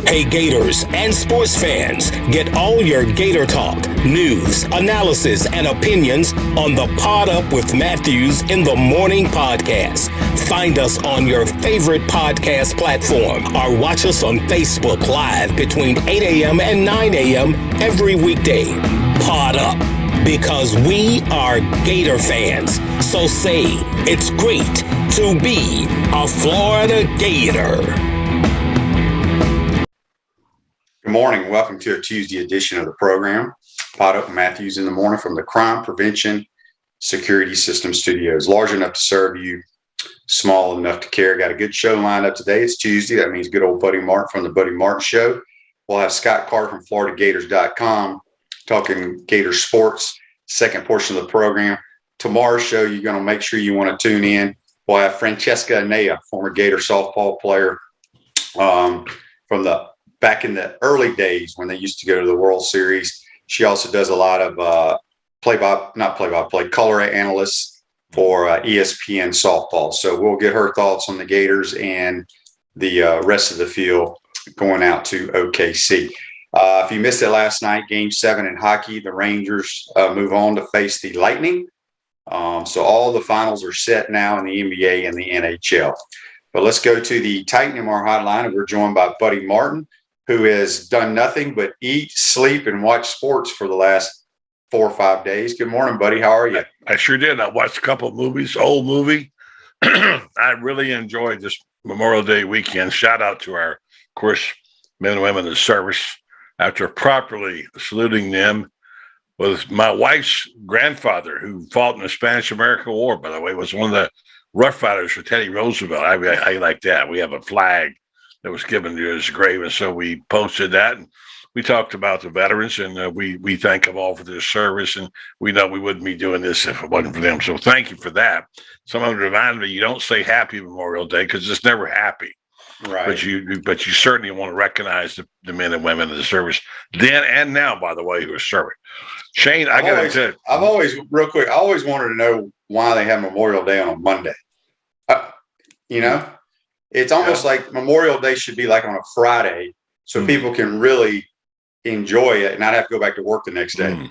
Hey Gators and sports fans, get all your Gator talk, news, analysis, and opinions on the Pod Up with Matthews in the Morning podcast. Find us on your favorite podcast platform or watch us on Facebook Live between 8 a.m. and 9 a.m. every weekday. Pod Up, because we are Gator fans. So say, it's great to be a Florida Gator. Good morning. Welcome to a Tuesday edition of the program. Pod Up Matthews in the morning from the Crime Prevention Security System Studios. Large enough to serve you, small enough to care. Got a good show lined up today. It's Tuesday. That means good old Buddy Martin from the Buddy Martin Show. We'll have Scott Carter from FloridaGators.com talking Gator sports. Second portion of the program. Tomorrow's show, you're going to make sure you want to tune in. We'll have Francesca Anea, former Gator softball player from back in the early days when they used to go to the World Series. She also does a lot of color analysts for ESPN softball. So we'll get her thoughts on the Gators and the rest of the field going out to OKC. If you missed it last night, Game 7 in hockey, the Rangers move on to face the Lightning. So all the finals are set now in the NBA and the NHL. But let's go to the Titan MR hotline, and we're joined by Buddy Martin, who has done nothing but eat, sleep, and watch sports for the last 4 or 5 days. Good morning, buddy. How are you? I sure did. I watched a couple of movies, old movie. I really enjoyed this Memorial Day weekend. Shout out to our, of course, men and women in the service. After properly saluting them with my wife's grandfather, who fought in the Spanish-American War, by the way, was one of the rough riders for Teddy Roosevelt. I like that. We have a flag that was given to his grave, and so we posted that, and we talked about the veterans, and we thank them all for their service, and we know we wouldn't be doing this if it wasn't for them. So thank you for that. Someone reminded me, you don't say Happy Memorial Day because it's never happy, right? But you certainly want to recognize the men and women in the service then and now, by the way, who are serving. Shane, I got to tell you, I always wanted to know why they have Memorial Day on a Monday. It's almost like Memorial Day should be like on a Friday so people can really enjoy it and not have to go back to work the next day.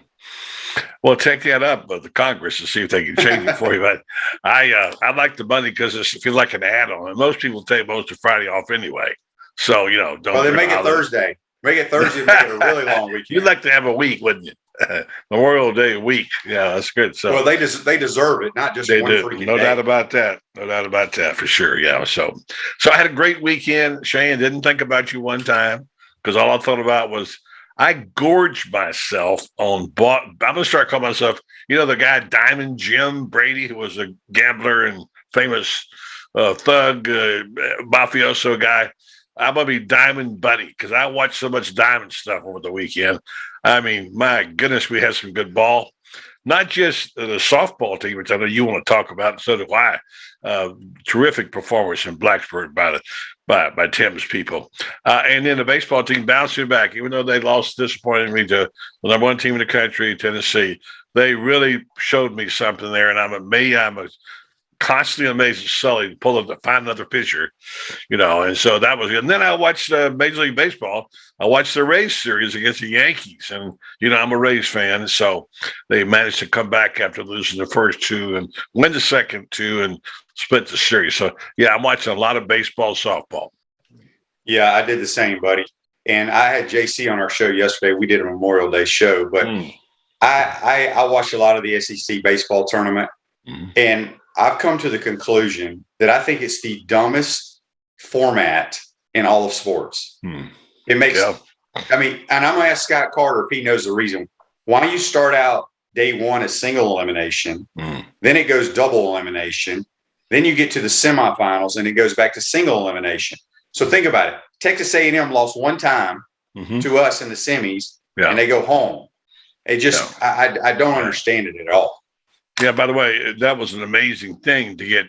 Well, take that up with the Congress to see if they can change it for you. But I like the Monday because it feels like an add-on. And most people take most of Friday off anyway. So, don't. Well, they make it Thursday. Make it Thursday and make it a really long weekend. You'd like to have a week, wouldn't you? Memorial Day week. Yeah, that's good. So, well, they deserve it, not just they one do. freaking No day. doubt about that. No doubt about that for sure. Yeah. So I had a great weekend. Shane, didn't think about you one time because all I thought about was I gorged myself on I'm going to start calling myself, the guy Diamond Jim Brady, who was a gambler and famous thug, mafioso guy. I'm going to be Diamond Buddy because I watched so much Diamond stuff over the weekend. I mean, my goodness, we had some good ball. Not just the softball team, which I know you want to talk about, and so do I. Terrific performance in Blacksburg by Tim's people. And then the baseball team bouncing back, even though they lost disappointingly to the number one team in the country, Tennessee. They really showed me something there, and I'm constantly amazed at Sully to find another pitcher, and so that was good. And then I watched Major League Baseball. I watched the Rays series against the Yankees, and I'm a Rays fan, so they managed to come back after losing the first two and win the second two and split the series. So yeah, I'm watching a lot of baseball, softball. Yeah, I did the same, buddy. And I had JC on our show yesterday. We did a Memorial Day show, but I watched a lot of the SEC baseball tournament, and I've come to the conclusion that I think it's the dumbest format in all of sports. It makes, and I'm going to ask Scott Carter if he knows the reason why you start out day one as single elimination, then it goes double elimination, then you get to the semifinals and it goes back to single elimination. So think about it. Texas A&M lost one time to us in the semis, and they go home. It just, I don't understand it at all. Yeah, by the way, that was an amazing thing to get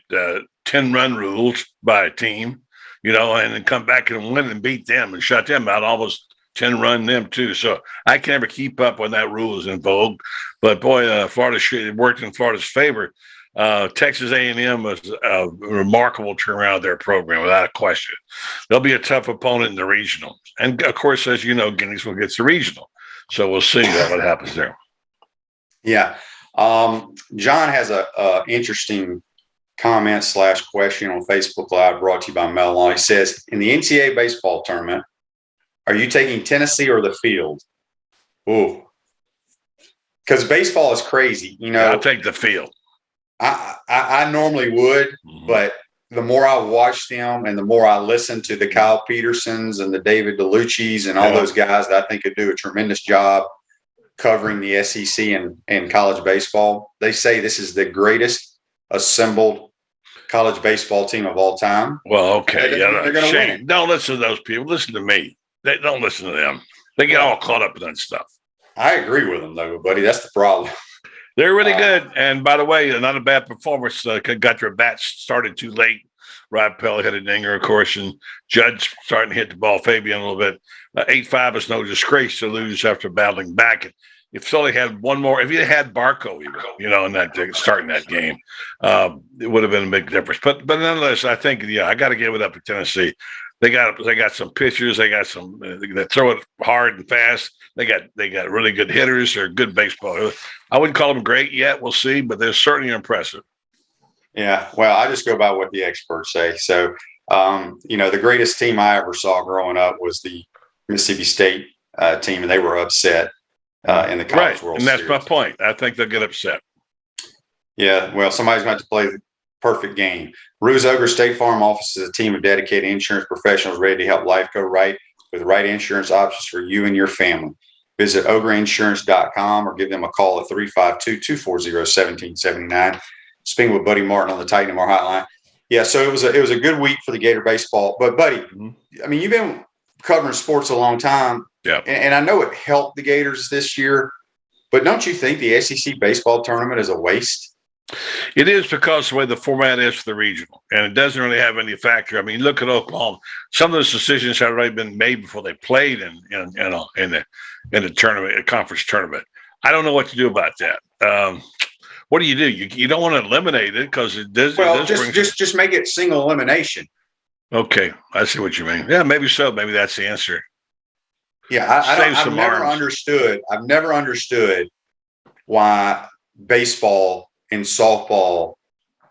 10-run rules by a team, and then come back and win and beat them and shut them out almost run them too. So I can never keep up when that rule is in vogue. But boy, Florida worked in Florida's favor. Texas A&M was a remarkable turnaround of their program, without a question. They'll be a tough opponent in the regional. And, of course, as you know, Gainesville gets the regional. So we'll see what happens there. Yeah. John has a interesting comment / question on Facebook Live brought to you by Melon. He says, in the NCAA baseball tournament, are you taking Tennessee or the field? Ooh. Because baseball is crazy. You know, I'll take the field. I normally would, but the more I watch them and the more I listen to the Kyle Petersons and the David DeLucci's and all those guys that I think could do a tremendous job covering the SEC and college baseball, they say this is the greatest assembled college baseball team of all time. Well, okay. They're going to win. Don't listen to those people. Listen to me. They don't listen to them. They get all caught up in that stuff. I agree with them, though, buddy. That's the problem. They're really good. And by the way, not a bad performance. Got their bats started too late. Rod Pell hit a dinger, of course, and Judge starting to hit the ball, Fabian, a little bit. 8-5 is no disgrace to lose after battling back. If Sully had one more, if he had Barco, in that starting that game, it would have been a big difference. But nonetheless, I think I got to give it up to Tennessee. They got some pitchers. They got some that throw it hard and fast. They got really good hitters. They're good baseball. I wouldn't call them great yet. We'll see, but they're certainly impressive. Yeah, well, I just go by what the experts say. So, the greatest team I ever saw growing up was the Mississippi State team, and they were upset in the College World Series. And that's my point. I think they'll get upset. Yeah, well, somebody's going to play the perfect game. Ruse Ogre State Farm offers a team of dedicated insurance professionals ready to help life go right with the right insurance options for you and your family. Visitogreinsurance.com or give them a call at 352-240-1779. Speaking with Buddy Martin on the Titan MR hotline. Yeah, so it was a good week for the Gator baseball. But, Buddy, I mean, you've been covering sports a long time. Yeah. And I know it helped the Gators this year. But don't you think the SEC baseball tournament is a waste? It is, because the way the format is for the regional, and it doesn't really have any factor. I mean, look at Oklahoma. Some of those decisions have already been made before they played in the tournament, a conference tournament. I don't know what to do about that. What do? You don't want to eliminate it because it does. Well, just make it single elimination. Okay, I see what you mean. Yeah, maybe so. Maybe that's the answer. Yeah, I've never understood why baseball and softball.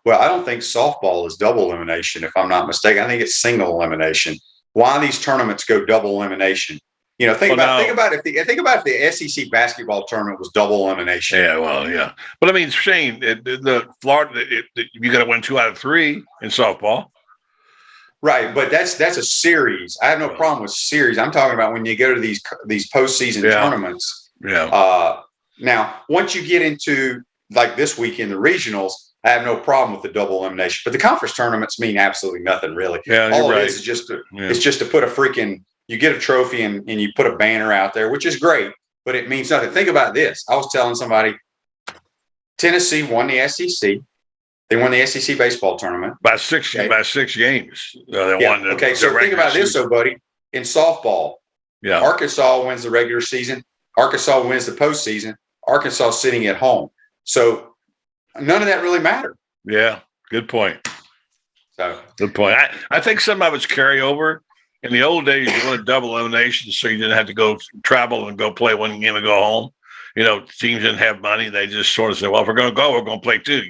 Well, I don't think softball is double elimination, if I'm not mistaken. I think it's single elimination. Why these tournaments go double elimination? Think about if the SEC basketball tournament was double elimination. Yeah, well, yeah. But I mean, Shane, the Florida, you got to win 2 out of 3 in softball. Right, but that's a series. I have no problem with series. I'm talking about when you go to these postseason tournaments. Yeah. Now, once you get into like this week in the regionals, I have no problem with the double elimination. But the conference tournaments mean absolutely nothing, really. Yeah, all it is just it's just to put a freaking. You get a trophy and you put a banner out there, which is great, but it means nothing. Think about this. I was telling somebody, Tennessee won the SEC. They won the SEC baseball tournament by 6 games. They won. Okay, so think about this, buddy. In softball, Arkansas wins the regular season. Arkansas wins the postseason. Arkansas sitting at home. So none of that really mattered. Yeah, good point. So good point. I think some of it's carryover. In the old days, you wanted double elimination, so you didn't have to go travel and go play one game and go home. Teams didn't have money; they just sort of said, "Well, if we're going to go, we're going to play too."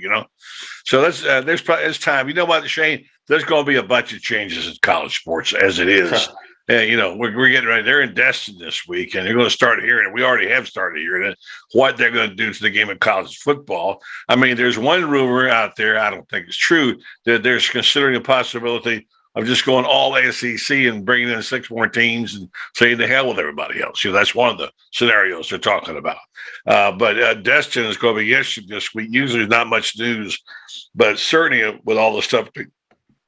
So there's time. You know what, Shane? There's going to be a bunch of changes in college sports as it is. And we're getting ready. They're in Destin this week, and they're going to start hearing. We already have started hearing it. What they're going to do to the game of college football. I mean, there's one rumor out there. I don't think it's true that there's considering a possibility of just going all SEC and bringing in 6 more teams and saying the hell with everybody else. That's one of the scenarios they're talking about. But Destin is going to be interesting this week. Usually there's not much news, but certainly with all the stuff,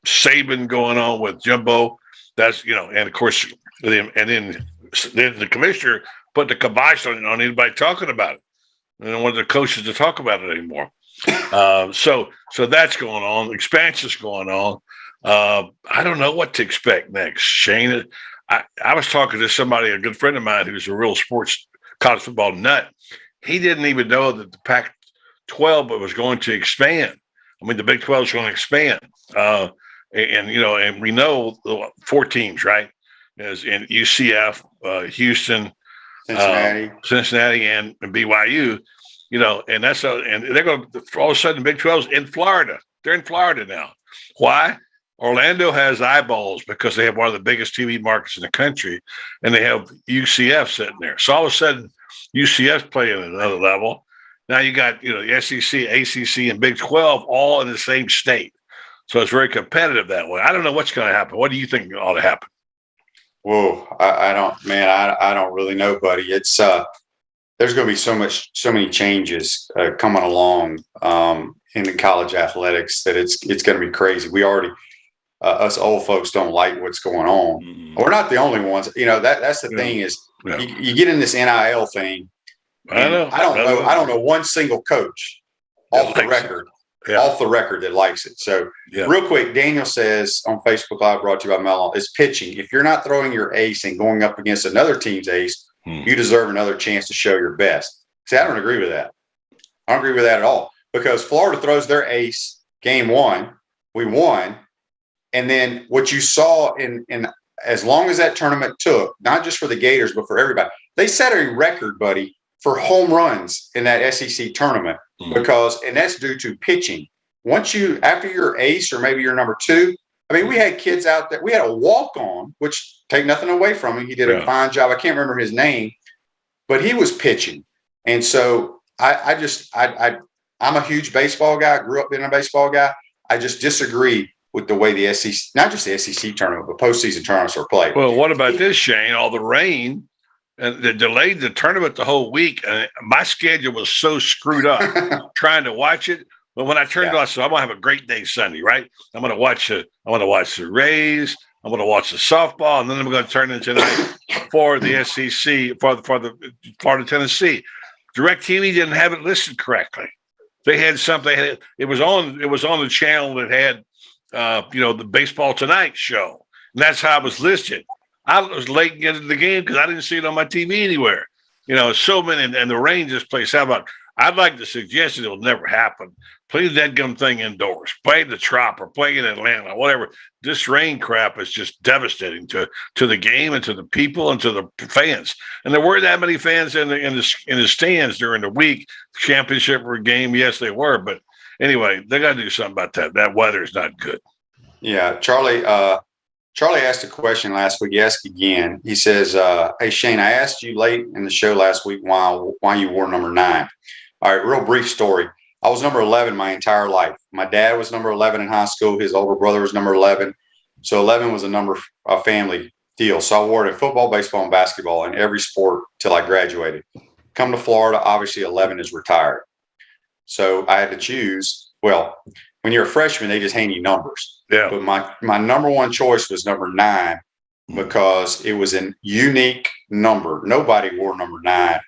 Saban going on with Jimbo, that's, and of course, and then the commissioner put the kibosh on anybody talking about it. They don't want the coaches to talk about it anymore. So that's going on. Expansion's going on. I don't know what to expect next, Shane. I was talking to somebody, a good friend of mine, who's a real sports college football nut. He didn't even know that the Pac-12 was going to expand. I mean, the Big 12 is going to expand. And we know the 4 teams, right? As in UCF, Houston, Cincinnati, and BYU. And and they're going to all of a sudden Big 12's in Florida. They're in Florida now. Why? Orlando has eyeballs because they have one of the biggest TV markets in the country, and they have UCF sitting there. So all of a sudden, UCF's playing at another level. Now you got the SEC, ACC, and Big 12 all in the same state. So it's very competitive that way. I don't know what's going to happen. What do you think ought to happen? Whoa, I don't really know, buddy. It's there's going to be so many changes coming along in the college athletics that it's going to be crazy. We already. Us old folks don't like what's going on. Mm-hmm. We're not the only ones. That's the thing is you get in this NIL thing. I don't know one single coach off the record that likes it. So real quick, Daniel says on Facebook Live, brought to you by Mellon, is pitching. If you're not throwing your ace and going up against another team's ace, you deserve another chance to show your best. See, I don't agree with that. I don't agree with that at all because Florida throws their ace game 1. We won. And then what you saw in as long as that tournament took, not just for the Gators, but for everybody, they set a record, buddy, for home runs in that SEC tournament and that's due to pitching. After you're ace or maybe you're number 2, I mean, we had kids out there. We had a walk-on, which take nothing away from him. He did a fine job. I can't remember his name, but he was pitching. And so I'm a huge baseball guy. Grew up being a baseball guy. I just disagree with the way the SEC, not just the SEC tournament, but postseason tournaments are played. Well, what about this, Shane? All the rain and they delayed the tournament the whole week. And my schedule was so screwed up trying to watch it. But when I turned it on, I said, I'm going to have a great day Sunday, right? I'm going to watch the Rays. I'm going to watch the softball. And then I'm going to turn it tonight for the SEC, for the Florida, Tennessee. DirecTV didn't have it listed correctly. They had something. It was on the channel that had, the Baseball Tonight show. And that's how it was listed. I was late getting into the game because I didn't see it on my TV anywhere. So many, and the rain just plays. How about, I'd like to suggest it will never happen. Play the deadgum thing indoors. Play the Trop or play in Atlanta, whatever. This rain crap is just devastating to the game and to the people and to the fans. And there weren't that many fans in the stands during the week. Championship game, yes, they were, but anyway, they got to do something about that. That weather is not good. Yeah, Charlie asked a question last week. He asked again. He says, hey, Shane, I asked you late in the show last week why you wore number 9. All right, real brief story. I was number 11 my entire life. My dad was number 11 in high school. His older brother was number 11. So 11 was a family deal. So I wore it in football, baseball, and basketball in every sport till I graduated. Come to Florida, obviously 11 is retired. So I had to choose. Well, when you're a freshman, they just hand you numbers. Yeah. But my number 1 choice was number 9 because it was a unique number. Nobody wore number 9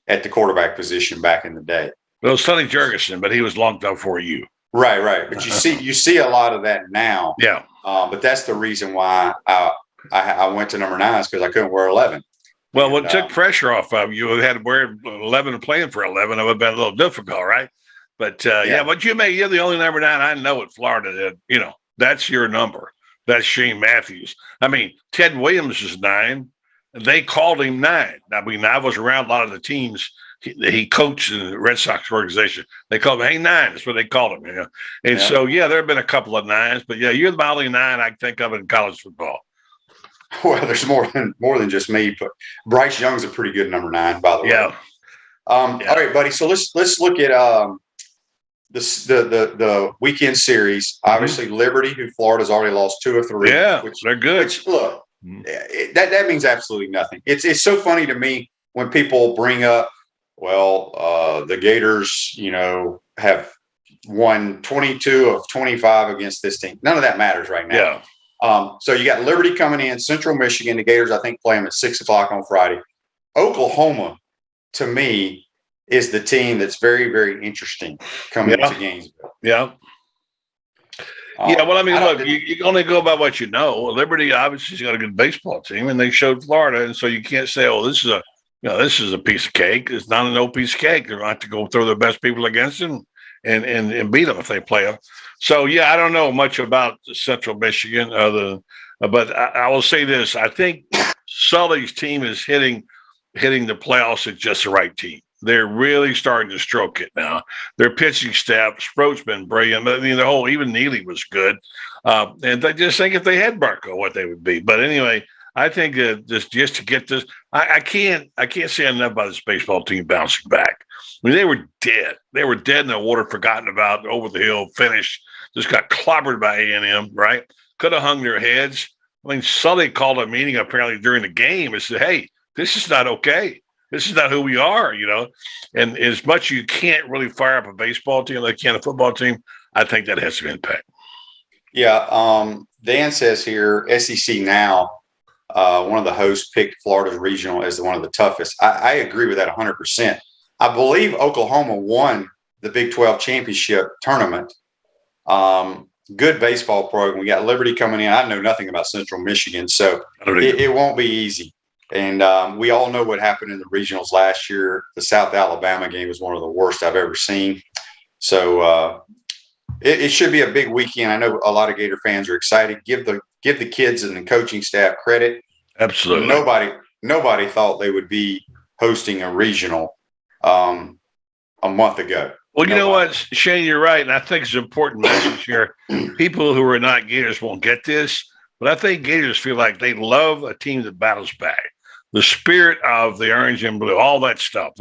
at the quarterback position back in the day. Well, it was Sonny Jurgensen, but he was long done for you. Right. But you see a lot of that now. Yeah. But that's the reason why I went to number 9 is because I couldn't wear 11. Well, what took pressure off of you had to wear 11 and playing for 11. It would have been a little difficult, right? But but you're the only number 9 I know at Florida that, that's your number. That's Shane Matthews. I mean, Ted Williams is 9. And they called him 9. I mean, I was around a lot of the teams he coached in the Red Sox organization. They called him, hey, 9. That's what they called him. And so, there have been a couple of 9s. But, you're the only 9 I think of in college football. Well, there's more than just me. But Bryce Young's a pretty good number 9, by the way. Yeah. All right, buddy. So let's look at the weekend series. Obviously, Liberty, who Florida's already lost 2 of 3. Yeah, they're good. Which, look, that means absolutely nothing. It's so funny to me when people bring up, the Gators, have won 22 of 25 against this team. None of that matters right now. Yeah. So you got Liberty coming in, Central Michigan. The Gators, I think, play them at 6:00 on Friday. Oklahoma, to me, is the team that's very, very interesting coming into Gainesville. Yeah. Yeah, well, I mean, I don't. look, you can only go by what you know. Liberty obviously has got a good baseball team, and they showed Florida, and so you can't say, "Oh, this is a piece of cake." It's not a no piece of cake. They're going to have to go throw their best people against them and beat them if they play them. So, yeah, I don't know much about Central Michigan, but I will say this: I think Sully's team is hitting the playoffs at just the right team. They're really starting to stroke it now. Their pitching staff, Sproat's been brilliant. I mean, even Neely was good. And I just think if they had Barco, what they would be. But anyway, I think just to get this, I can't say enough about this baseball team bouncing back. I mean, they were dead. They were dead in the water, forgotten about, over the hill, finished. Just got clobbered by A&M, right? Could have hung their heads. I mean, Sully called a meeting apparently during the game and said, "Hey, this is not okay. This is not who we are," And as much as you can't really fire up a baseball team like you can a football team, I think that has some impact. Yeah. Dan says here, SEC Now, one of the hosts picked Florida's regional as one of the toughest. I agree with that 100%. I believe Oklahoma won the Big 12 championship tournament. Good baseball program. We got Liberty coming in. I know nothing about Central Michigan, so it won't be easy. And we all know what happened in the regionals last year. The South Alabama game was one of the worst I've ever seen. So it should be a big weekend. I know a lot of Gator fans are excited. Give the kids and the coaching staff credit. Absolutely. Nobody thought they would be hosting a regional a month ago. Well, you know what, Shane, you're right. And I think it's an important message here. People who are not Gators won't get this, but I think Gators feel like they love a team that battles back. The spirit of the orange and blue, all that stuff.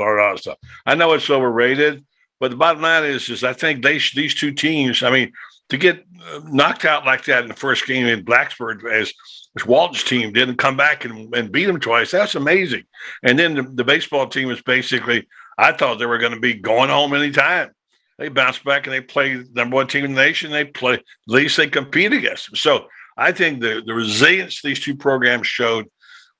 I know it's overrated, but the bottom line is I think these two teams, I mean, to get knocked out like that in the first game in Blacksburg as Walton's team didn't come back and beat them twice, that's amazing. And then the baseball team is basically, I thought they were going to be going home anytime. They bounced back and they play the number one team in the nation. They play, at least they compete against them. So I think the resilience these two programs showed.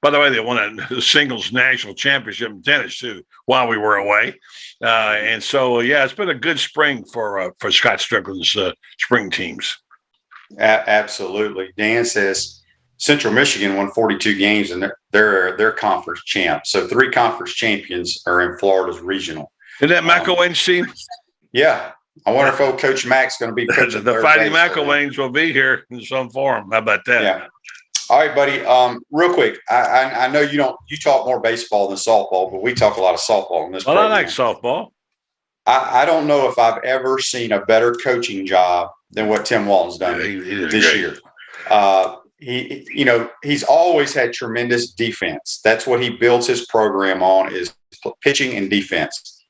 By the way, they won a singles national championship in tennis too while we were away, and so it's been a good spring for Scott Strickland's spring teams. Absolutely. Dan says Central Michigan won 42 games and they're conference champs. So 3 conference champions are in Florida's regional. Isn't that McElwain's team? Yeah. I wonder if old Coach Mack's going to be pitching. The Fighting McElwains will be here in some form. How about that? Yeah. All right, buddy. Real quick, I know you talk more baseball than softball, but we talk a lot of softball in this program. I like softball. I don't know if I've ever seen a better coaching job than what Tim Walton's done this year. He's always had tremendous defense. That's what he builds his program on, is pitching and defense.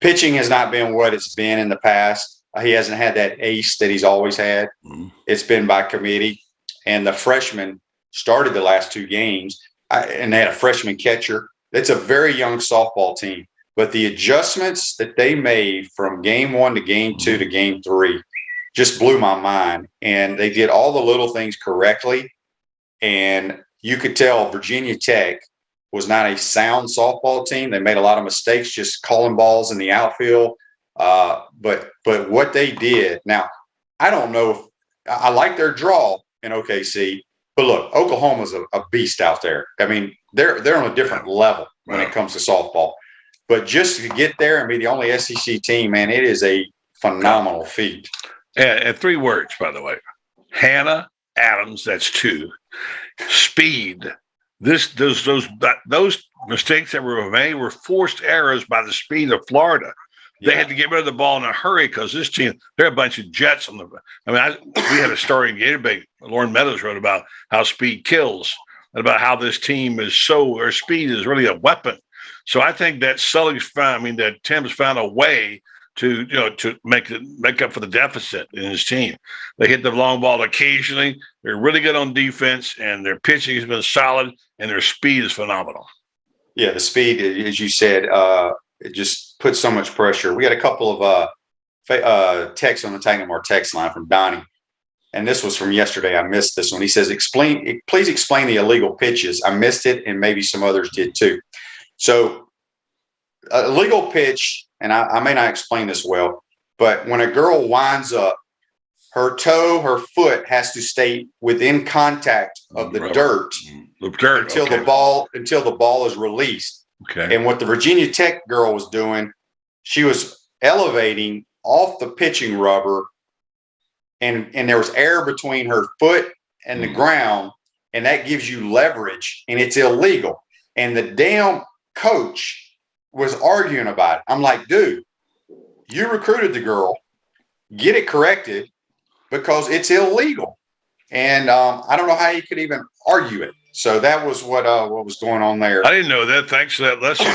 Pitching has not been what it's been in the past. He hasn't had that ace that he's always had. Mm-hmm. It's been by committee. And the freshmen started the last 2 games, and they had a freshman catcher. It's a very young softball team. But the adjustments that they made from game 1 to game 2 to game 3 just blew my mind. And they did all the little things correctly. And you could tell Virginia Tech was not a sound softball team. They made a lot of mistakes just calling balls in the outfield. But what they did, now, I don't know if I like their draw in OKC, but look, Oklahoma's a beast out there. I mean, they're on a different level when it comes to softball. But just to get there and be the only SEC team, man, it is a phenomenal feat. And 3 words, by the way. Hannah Adams, that's 2. Speed. Those mistakes that were made were forced errors by the speed of Florida. They had to get rid of the ball in a hurry because this team, they're a bunch of jets on the. I mean, we had a story in Gatorbait. Lauren Meadows wrote about how speed kills, and about how this team is or speed is really a weapon. So I think that that Tim's found a way to make up for the deficit in his team. They hit the long ball occasionally. They're really good on defense, and their pitching has been solid, and their speed is phenomenal. Yeah, the speed, as you said, it just puts so much pressure. We got a couple of texts on the Tangamore text line from Donnie, and this was from yesterday. I missed this one. He says, please explain the illegal pitches. I missed it, and maybe some others did too. So a legal pitch, and I may not explain this well, but when a girl winds up her toe, her foot has to stay within contact of the dirt until the ball is released. Okay. And what the Virginia Tech girl was doing, she was elevating off the pitching rubber, and there was air between her foot and the ground, and that gives you leverage, and it's illegal. And the damn coach was arguing about it. I'm like, dude, you recruited the girl, get it corrected, because it's illegal. And I don't know how you could even argue it. So that was what was going on there. I didn't know that. Thanks for that lesson.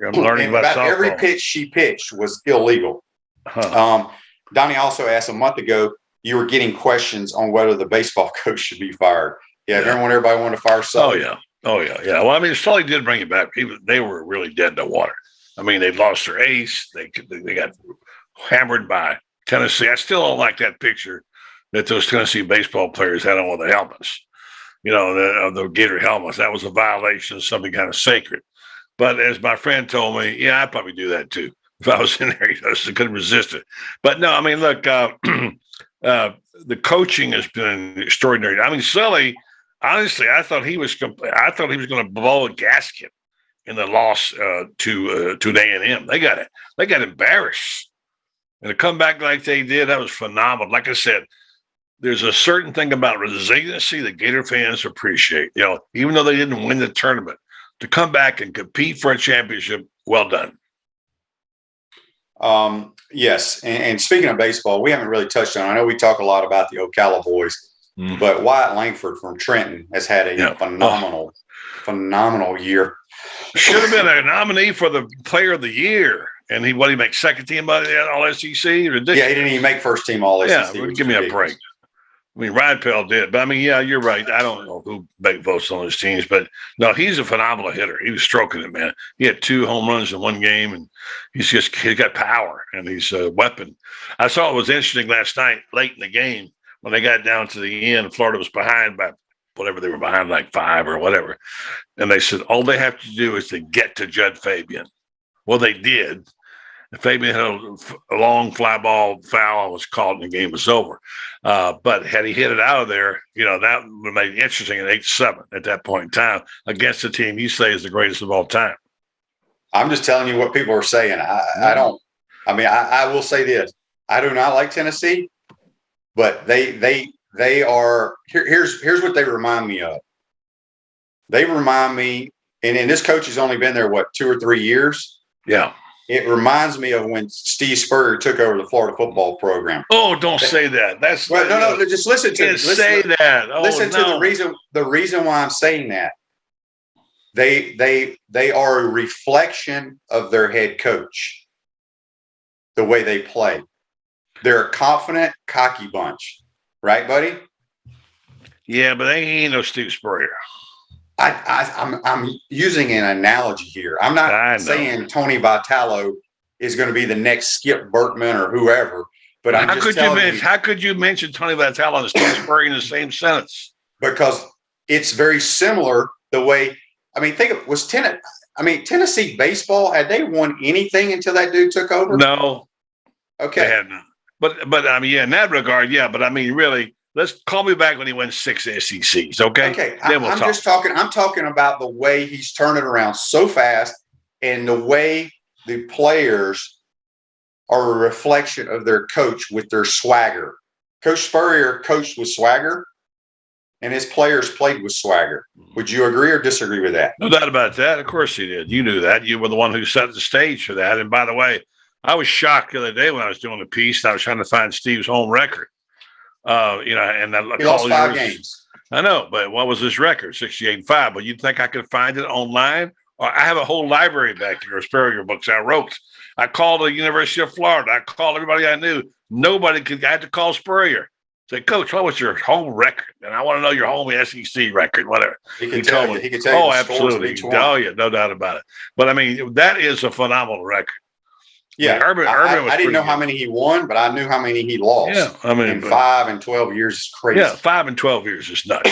I'm learning about softball. Every pitch she pitched was illegal. Donnie also asked a month ago, you were getting questions on whether the baseball coach should be fired. Yeah, everybody wanted to fire Sully. Oh, yeah. Well, I mean, Sully did bring it back. They were really dead in the water. I mean, they lost their ace. They got hammered by Tennessee. I still don't like that picture that those Tennessee baseball players had on with the helmets. The Gator helmets. That was a violation of something kind of sacred. But as my friend told me, I'd probably do that too if I was in there. I couldn't resist it. But no, I mean, look, the coaching has been extraordinary. I mean, Sully, honestly, I thought he was going to blow a gasket in the loss to A&M. They got embarrassed, and to come back like they did, that was phenomenal. Like I said, there's a certain thing about resiliency that Gator fans appreciate. Even though they didn't win the tournament, to come back and compete for a championship, well done. Yes. And speaking of baseball, we haven't really touched on, I know we talk a lot about the Ocala boys, but Wyatt Langford from Trenton has had a phenomenal year. Should have been a nominee for the player of the year. And he makes second team all SEC? Ridiculous. Yeah, he didn't even make first team all SEC. Yeah, give me a break. I mean, Ryan Pell did, but I mean, you're right. I don't know who votes on his teams, but no, he's a phenomenal hitter. He was stroking it, man. He had 2 home runs in one game, and he's got power, and he's a weapon. I saw it was interesting last night, late in the game, when they got down to the end. Florida was behind by whatever they were behind, like 5 or whatever, and they said all they have to do is to get to Judd Fabian. Well, they did. Fabian had a long fly ball foul, was called, and the game was over. But had he hit it out of there, that would have made it interesting at 8-7 at that point in time against the team you say is the greatest of all time. I'm just telling you what people are saying. I will say this. I do not like Tennessee, but they are here's what they remind me of. They remind me, and this coach has only been there, 2 or 3 years? Yeah. It reminds me of when Steve Spurrier took over the Florida football program. Oh, don't say that. That's no. Just listen to that. Oh, listen to the reason why I'm saying that. They are a reflection of their head coach. The way they play, they're a confident, cocky bunch, right, buddy? Yeah, but they ain't no Steve Spurrier. I'm using an analogy here. I'm not saying Tony Vitello is going to be the next Skip Bertman or whoever, but how could you mention Tony Vitello and Steve Spurrier in the same sentence? Because it's very similar. The way, Tennessee baseball, had they won anything until that dude took over? No. Okay. They had not. But I mean, in that regard, yeah. But I mean, really. Let's call me back when he wins 6 SECs, okay? Okay, I'm talking about the way he's turning around so fast, and the way the players are a reflection of their coach with their swagger. Coach Spurrier coached with swagger, and his players played with swagger. Would you agree or disagree with that? No doubt about that. Of course he did. You knew that. You were the one who set the stage for that. And by the way, I was shocked the other day when I was doing the piece, and I was trying to find Steve's home record. And he lost 5 games. I know, but what was his record? 68-5. But you'd think I could find it online? Or I have a whole library back here of Spurrier books I wrote. I called the University of Florida. I called everybody I knew. I had to call Spurrier. Say, Coach, what was your home record? And I want to know your home SEC record, whatever. He can tell you. Oh, absolutely. Oh, yeah, no doubt about it. But I mean, that is a phenomenal record. Yeah, Urban I didn't know how many he won, but I knew how many he lost. Yeah, I mean, 5 and 12 years is crazy. Yeah, 5 and 12 years is nuts.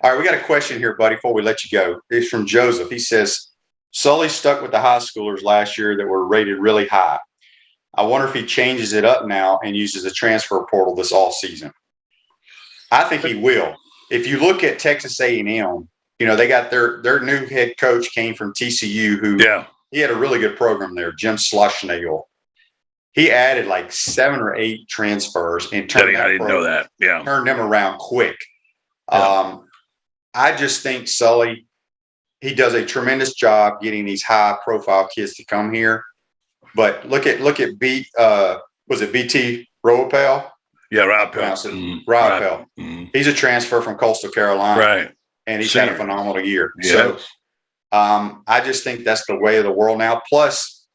All right, we got a question here, buddy, before we let you go. It's from Joseph. He says, Sully stuck with the high schoolers last year that were rated really high. I wonder if he changes it up now and uses a transfer portal this all season. I think he will. If you look at Texas A&M, they got their new head coach came from TCU, who he had a really good program there, Jim Schlossnagle. He added like 7 or 8 transfers and turned them around quick. Yeah. I just think Sully, he does a tremendous job getting these high-profile kids to come here. But look at was it BT Roapel? Yeah, Roapel. Roapel. He's a transfer from Coastal Carolina. Right. And he's had a phenomenal year. Yes. So I just think that's the way of the world now. Plus,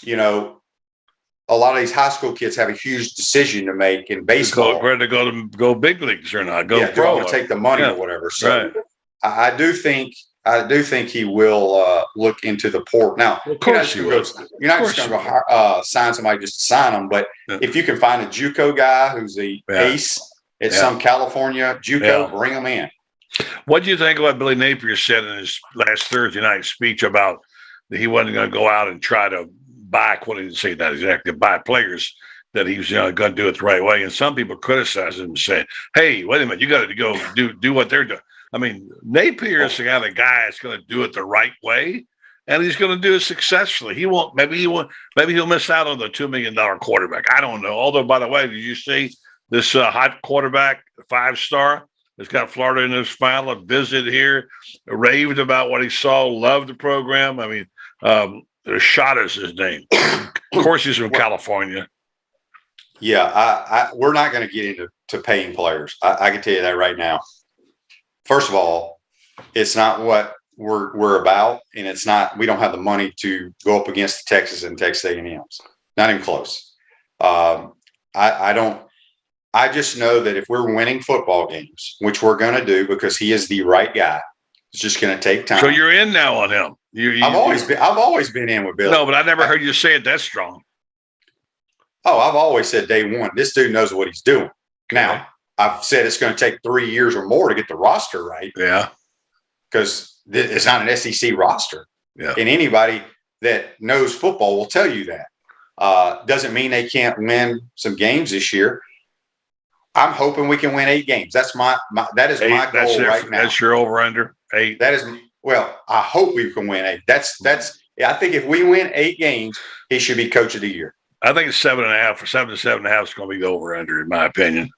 a lot of these high school kids have a huge decision to make in baseball. Whether to go big leagues or not, go pro. Want to take the money or whatever. So I do think he will look into the port. Now, of course you're not just going to go sign somebody just to sign them, but if you can find a JUCO guy who's the ace at some California JUCO, bring him in. What do you think of what Billy Napier said in his last Thursday night speech about that he wasn't going to go out and try to buy, well, he didn't say that exactly, buy players, that he was going to do it the right way. And some people criticize him and say, hey, wait a minute, you got to go do what they're doing. I mean, Napier's the kind of guy that's going to do it the right way, and he's going to do it successfully. Maybe he'll miss out on the $2 million quarterback. I don't know. Although, by the way, did you see this hot quarterback, 5-star, that's got Florida in his file, a visit here, raved about what he saw, loved the program. I mean, Shot is his name. Of course, he's from California. Yeah, we're not going to get into paying players. I can tell you that right now. First of all, it's not what we're about, and it's not. We don't have the money to go up against the Texas and Texas A&M's. Not even close. I don't. I just know that if we're winning football games, which we're going to do because he is the right guy, it's just going to take time. So you're in now on him. I've always been in with Bill. No, but I never heard you say it that strong. Oh, I've always said day one, this dude knows what he's doing. Now, I've said it's going to take 3 years or more to get the roster right. Yeah. Because it's not an SEC roster. Yeah. And anybody that knows football will tell you that. Doesn't mean they can't win some games this year. I'm hoping we can win 8 games. That is my goal right now. That's your over-under, 8. That is, well, I hope we can win 8. I think if we win 8 games, he should be coach of the year. I think it's 7.5 or 7 to 7.5 is going to be the over-under, in my opinion.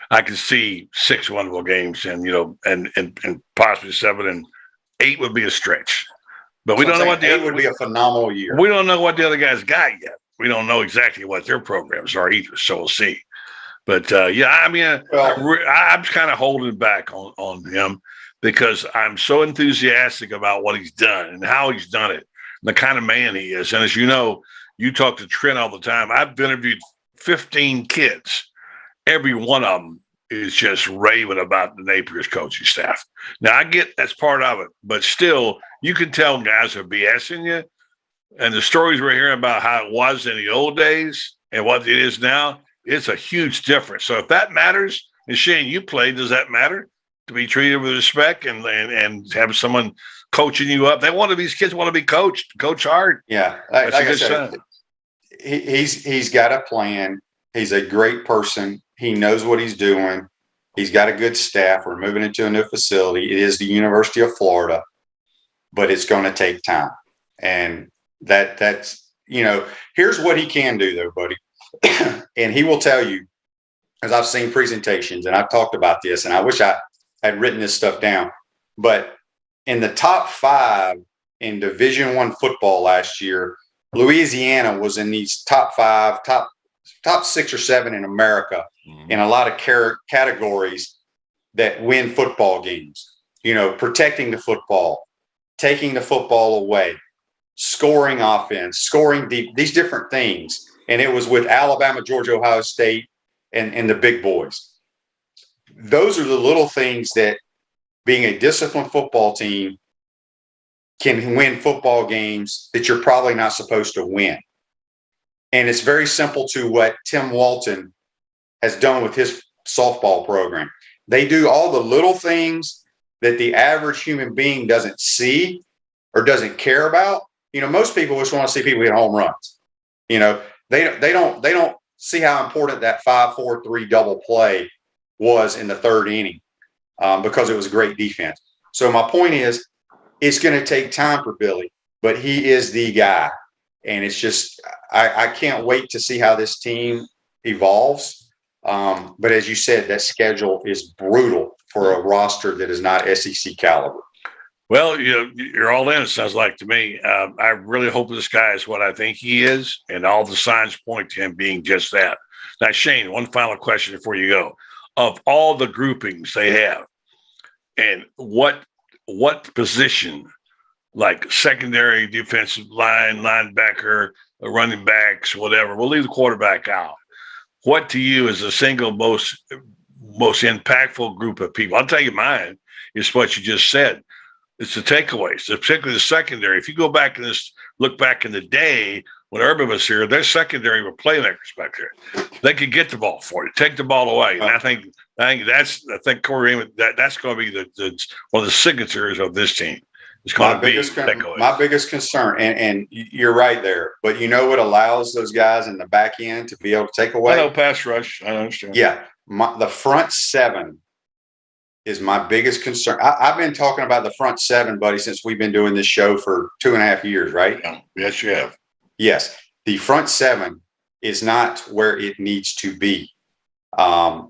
I can see 6 winnable games, and possibly 7 and 8 would be a stretch. But we don't know what the other would be a phenomenal year. We don't know what the other guys got yet. We don't know exactly what their programs are either, so we'll see. But I'm kind of holding back on him because I'm so enthusiastic about what he's done and how he's done it, the kind of man he is. And as you know, you talk to Trent all the time. I've interviewed 15 kids. Every one of them is just raving about the Napier's coaching staff. Now, I get that's part of it, but still, you can tell guys are BSing you. And the stories we're hearing about how it was in the old days and what it is now, it's a huge difference. So if that matters, and Shane, you played, does that matter? To be treated with respect and have someone coaching you up. These kids want to be coached, coach hard. Yeah. Like I said, he's got a plan. He's a great person. He knows what he's doing. He's got a good staff. We're moving into a new facility. It is the University of Florida, but it's going to take time. And that's, here's what he can do though, buddy. And he will tell you, as I've seen presentations and I've talked about this, and I wish I had written this stuff down, but in the top 5 in Division I football last year, Louisiana was in these top 5, top 6 or 7 in America in a lot of categories that win football games. Protecting the football, taking the football away, scoring offense, scoring deep, these different things. And it was with Alabama, Georgia, Ohio State, and the big boys. Those are the little things that being a disciplined football team can win football games that you're probably not supposed to win. And it's very simple to what Tim Walton has done with his softball program. They do all the little things that the average human being doesn't see or doesn't care about. Most people just want to see people get home runs. they don't see how important that 5-4-3 double play was in the third inning because it was a great defense. So my point is, it's going to take time for Billy, but he is the guy. And it's just, I can't wait to see how this team evolves. But as you said, that schedule is brutal for a roster that is not SEC caliber. Well, you're all in, it sounds like to me. I really hope this guy is what I think he is, and all the signs point to him being just that. Now, Shane, one final question before you go. Of all the groupings they have, and what position, like secondary, defensive line, linebacker, running backs, whatever, we'll leave the quarterback out. What to you is the single most impactful group of people? I'll tell you mine is what you just said. It's the takeaways, particularly the secondary. If you go back and look back in the day when Urban was here, their secondary were playmakers back there. They could get the ball for you, take the ball away. And I think Corey Raymond, that's going to be the one of the signatures of this team. It's going to be takeaways. My biggest concern, and you're right there, but you know what allows those guys in the back end to be able to take away? I know pass rush. I understand. Yeah, the front seven is my biggest concern. I've been talking about the front seven, buddy, since we've been doing this show for 2.5 years, right? Yeah. Yes, you have. Yes. The front seven is not where it needs to be. Now,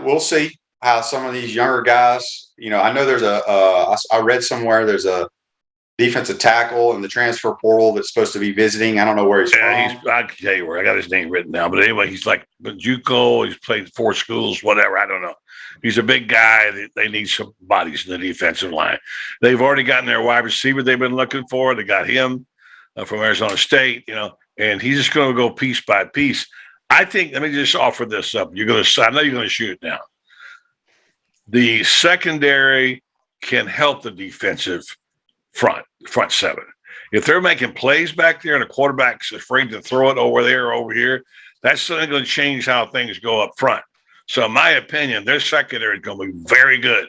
we'll see how some of these younger guys, I know there's I read somewhere there's a defensive tackle in the transfer portal that's supposed to be visiting. I don't know where he's from. I can tell you where. I got his name written down. But anyway, he's like JUCO. He's played 4 schools, whatever. I don't know. He's a big guy. They need some bodies in the defensive line. They've already gotten their wide receiver they've been looking for. They got him from Arizona State, and he's just going to go piece by piece. I think, let me just offer this up. I know you're going to shoot it down. The secondary can help the defensive front seven. If they're making plays back there and the quarterback's afraid to throw it over there or over here, that's something going to change how things go up front. So in my opinion, their secondary is going to be very good.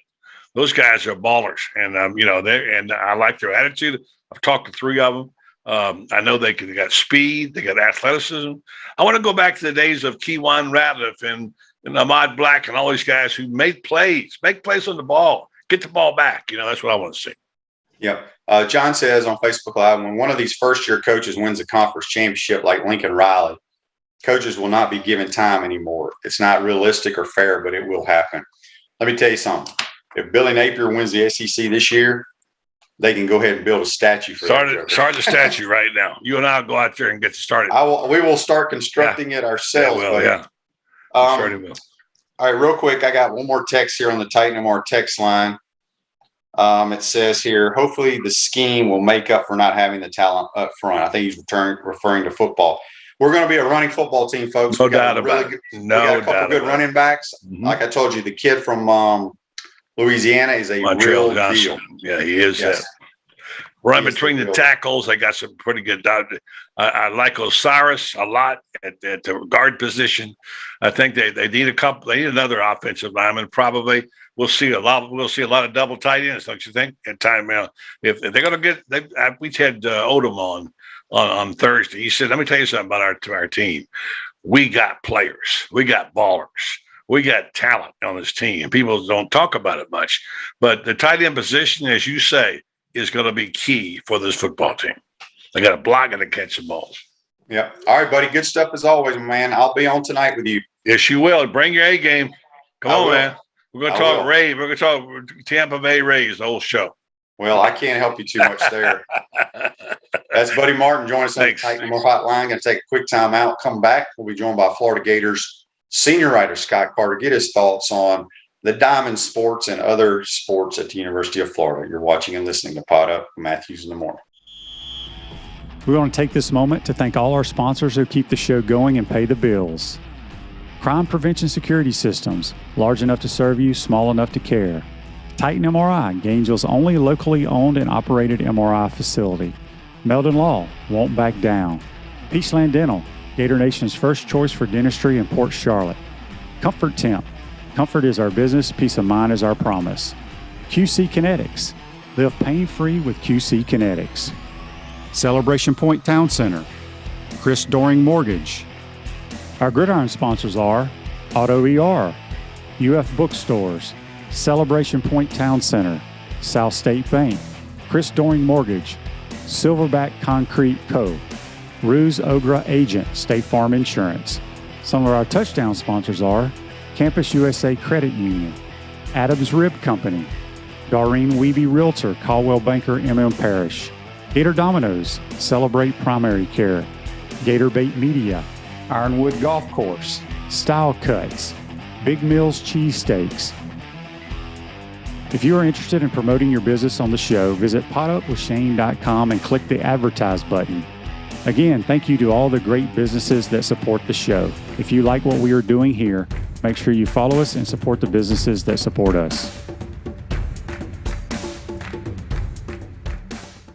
Those guys are ballers, and and I like their attitude. I've talked to 3 of them. I know they got speed, they got athleticism. I want to go back to the days of Keywan Ratliff and Ahmad Black and all these guys who make plays on the ball, get the ball back. That's what I want to see. Yep. John says on Facebook Live, when one of these first-year coaches wins a conference championship like Lincoln Riley, coaches will not be given time anymore. It's not realistic or fair, but it will happen. Let me tell you something. If Billy Napier wins the SEC this year, they can go ahead and build a statue for that. Start the statue right now. You and I will go out there and get started. We will start constructing it ourselves. Yeah. All right, real quick, I got one more text here on the Titan MR text line. It says here, hopefully the scheme will make up for not having the talent up front. I think he's referring to football. We're going to be a running football team, folks. No doubt about it. We got a couple good running backs. Mm-hmm. Like I told you, the kid from Louisiana is a real deal. Yeah, he is. Yes. Run between the tackles. I got some pretty good. I like Osiris a lot at the guard position. I think they need a couple. They need another offensive lineman. Probably we'll see a lot of double tight ends. Don't you think? At time now, if they're going to get, we had Odom on Thursday. He said, "Let me tell you something about our team. We got players. We got ballers. We got talent on this team. People don't talk about it much, but the tight end position, as you say, is going to be key for this football team. They got to block and to catch the balls." Yeah. All right, buddy. Good stuff as always, man. I'll be on tonight with you. Yes, you will. Bring your A game. Come on, man. We're going to talk Ray. We're going to talk Tampa Bay Rays, the whole show. Well, I can't help you too much there. That's Buddy Martin joining us on the Titan MR Hotline. Going to take a quick time out. Come back. We'll be joined by Florida Gators senior writer Scott Carter. Get his thoughts on the diamond sports and other sports at the University of Florida. You're watching and listening to Pod Up with Matthews in the Morning. We want to take this moment to thank all our sponsors who keep the show going and pay the bills. Crime Prevention Security Systems, large enough to serve you, small enough to care. Titan MRI, Gainesville's only locally owned and operated MRI facility. Meldon Law, won't back down. Peachland Dental, Gator Nation's first choice for dentistry in Port Charlotte. Comfort Temp, comfort is our business, peace of mind is our promise. QC Kinetics, live pain-free with QC Kinetics. Celebration Point Town Center, Chris Doring Mortgage. Our Gridiron sponsors are Auto ER, UF Bookstores, Celebration Point Town Center, South State Bank, Chris Doring Mortgage, Silverback Concrete Co., Ruse Ogra Agent, State Farm Insurance. Some of our touchdown sponsors are Campus USA Credit Union, Adams Rib Company, Doreen Weeby Realtor, Caldwell Banker, MM Parish, Gator Dominoes, Celebrate Primary Care, Gator Bait Media, Ironwood Golf Course, Style Cuts, Big Mills Cheesesteaks. If you are interested in promoting your business on the show, visit potupwithshane.com and click the Advertise button. Again, thank you to all the great businesses that support the show. If you like what we are doing here, make sure you follow us and support the businesses that support us.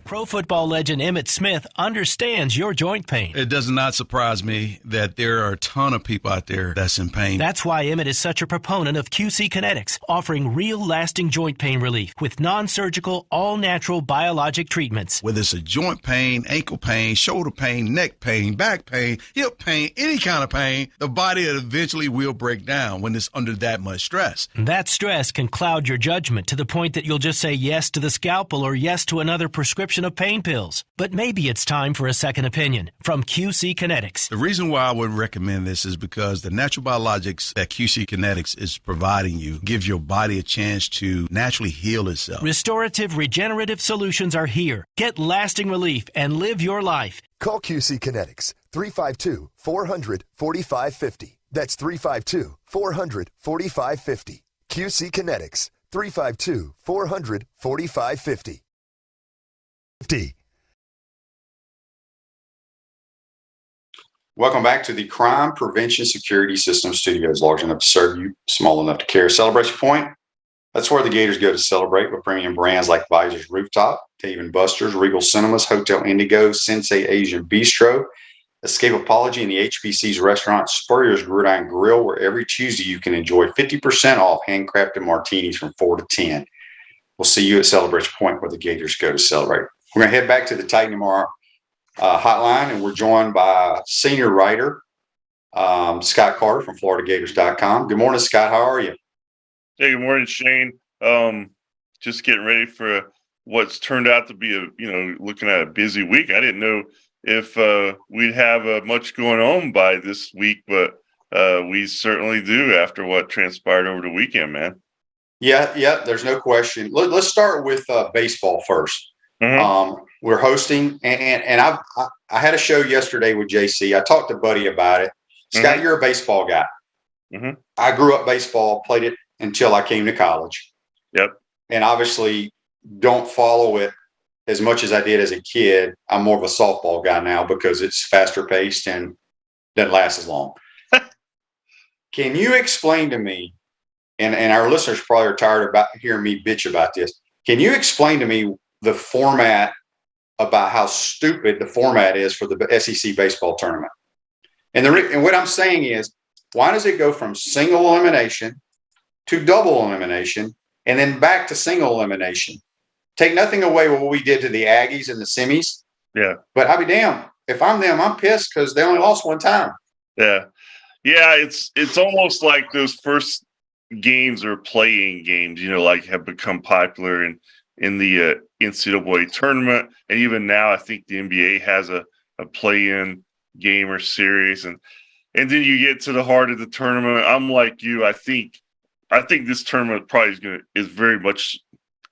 Pro football legend Emmitt Smith understands your joint pain. It does not surprise me that there are a ton of people out there that's in pain. That's why Emmitt is such a proponent of QC Kinetics, offering real lasting joint pain relief with non-surgical, all-natural biologic treatments. Whether it's a joint pain, ankle pain, shoulder pain, neck pain, back pain, hip pain, any kind of pain, the body eventually will break down when it's under that much stress. That stress can cloud your judgment to the point that you'll just say yes to the scalpel or yes to another prescription of pain pills. But maybe it's time for a second opinion from QC Kinetics. The reason why I would recommend this is because the natural biologics that QC Kinetics is providing you gives your body a chance to naturally heal itself. Restorative, regenerative solutions are here. Get lasting relief and live your life. Call QC Kinetics 352-400-4550. That's 352-400-4550. QC Kinetics 352-400-4550. Welcome back to the Crime Prevention Security System Studios, large enough to serve you, small enough to care. Celebration Point, that's where the Gators go to celebrate with premium brands like Visor's Rooftop, Dave & Buster's, Regal Cinemas, Hotel Indigo, Sensei Asian Bistro, Escape Apology, and the HBC's restaurant Spurrier's Gridiron Grill, where every Tuesday you can enjoy 50% off handcrafted martinis from 4 to 10. We'll see you at Celebration Point, where the Gators go to celebrate. We're going to head back to the Titan MR hotline, and we're joined by senior writer Scott Carter from FloridaGators.com. Good morning, Scott. How are you? Hey, good morning, Shane. Just getting ready for what's turned out to be looking at a busy week. I didn't know if we'd have much going on by this week, but we certainly do after what transpired over the weekend, man. Yeah, there's no question. Let's start with baseball first. Mm-hmm. We're hosting, and I had a show yesterday with JC. I talked to Buddy about it. Scott, Mm-hmm. you're a baseball guy. Mm-hmm. I grew up baseball, played it until I came to college. Yep. And obviously don't follow it as much as I did as a kid. I'm more of a softball guy now because it's faster paced and doesn't last as long. Can you explain to me, and our listeners probably are tired about hearing me bitch about this. Can you explain to me the format, about how stupid the format is for the SEC baseball tournament? And what I'm saying is, why does it go from single elimination to double elimination and then back to single elimination? Take nothing away with what we did to the Aggies in the semis. Yeah. But I'll be damned. If I'm them, I'm pissed because they only lost one time. Yeah. Yeah. It's almost like those first games or playing games, like have become popular in the NCAA tournament. And even now, I think the NBA has a play-in game or series. And then you get to the heart of the tournament. I'm like you. I think this tournament probably is very much